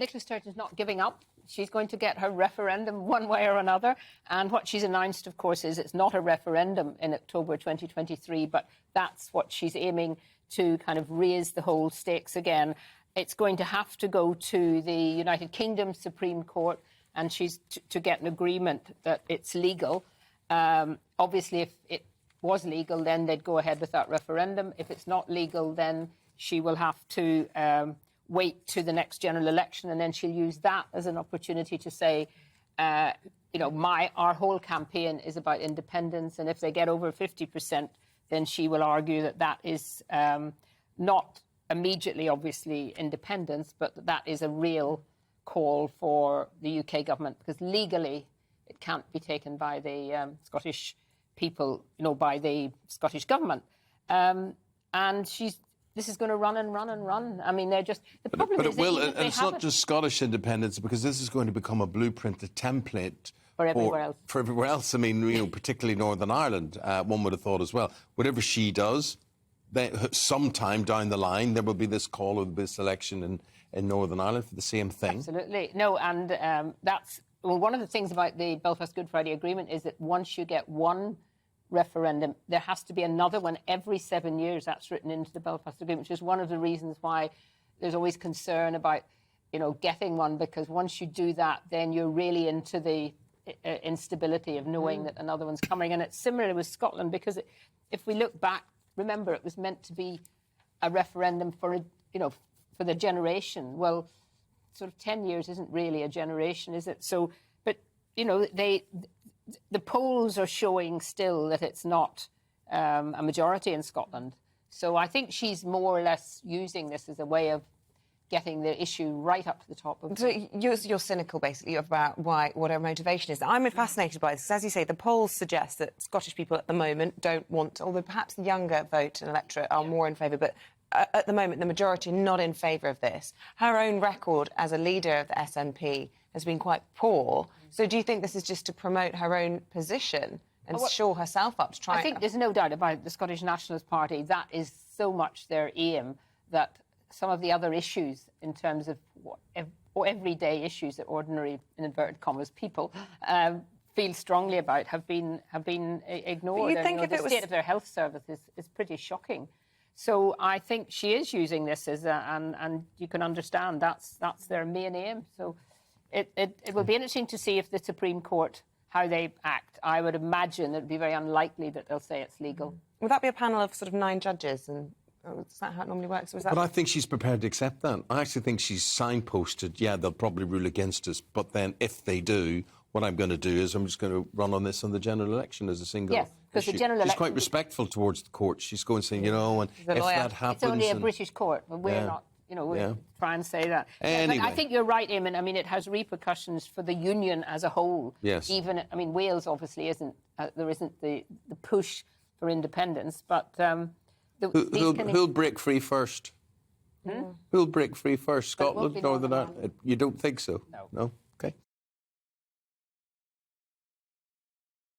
Nicola Sturgeon's not giving up. She's going to get her referendum one way or another. And what she's announced, of course, is it's not a referendum in October 2023, but that's what she's aiming to kind of raise the whole stakes again. It's going to have to go to the United Kingdom Supreme Court, and she's to get an agreement that it's legal. Obviously, if it was legal, then they'd go ahead with that referendum. If it's not legal, then she will have to wait to the next general election, and then she'll use that as an opportunity to say, our whole campaign is about independence, and if they get over 50%, then she will argue that that is not immediately, obviously, independence, but that is a real call for the UK government, because legally it can't be taken by the Scottish people, by the Scottish government. And this is going to run and run and run. I mean, they're just... The problem but is it will, and it's not just Scottish independence, because this is going to become a blueprint, a template for everywhere else. For everywhere else. I mean, particularly Northern Ireland, one would have thought as well. Whatever she does, sometime down the line, there will be this call of this election in Northern Ireland for the same thing. Absolutely. No, and that's... Well, one of the things about the Belfast Good Friday Agreement is that once you get one referendum, there has to be another one every 7 years. That's written into the Belfast Agreement, which is one of the reasons why there's always concern about, getting one, because once you do that, then you're really into the instability of knowing that another one's coming. And it's similar with Scotland, because if we look back, remember, it was meant to be a referendum for the generation. Well, sort of 10 years isn't really a generation, is it? So, but, the polls are showing still that it's not a majority in Scotland. So I think she's more or less using this as a way of getting the issue right up to the top of... So you're cynical, basically, about what her motivation is. I'm fascinated by this, because, as you say, the polls suggest that Scottish people at the moment don't want, although perhaps the younger vote and electorate are more in favour, but at the moment, the majority are not in favour of this. Her own record as a leader of the SNP has been quite poor. So do you think this is just to promote her own position and shore herself up to try... I think there's no doubt about the Scottish Nationalist Party. That is so much their aim, that some of the other issues in terms of everyday issues that ordinary, in inverted commas, people feel strongly about have been ignored. But you think the state of their health service is pretty shocking. So I think she is using this as and you can understand that's their main aim. So it will be interesting to see if the Supreme Court, how they act. I would imagine it would be very unlikely that they'll say it's legal. Would that be a panel of sort of 9 judges? And is that how it normally works? But I think she's prepared to accept that. I actually think she's signposted, they'll probably rule against us, but then if they do, what I'm going to do is I'm just going to run on this on the general election as a single issue. Because the general election... She's quite respectful towards the court. She's going saying, and if that happens... It's only a British court, but we're not, we try and say that. Anyway. But I think you're right, Eamon. I mean, it has repercussions for the union as a whole. Yes. Even, Wales obviously isn't, there isn't the push for independence, but... Who'll break free first? Who'll break free first? Scotland, Northern Ireland? You don't think so? No.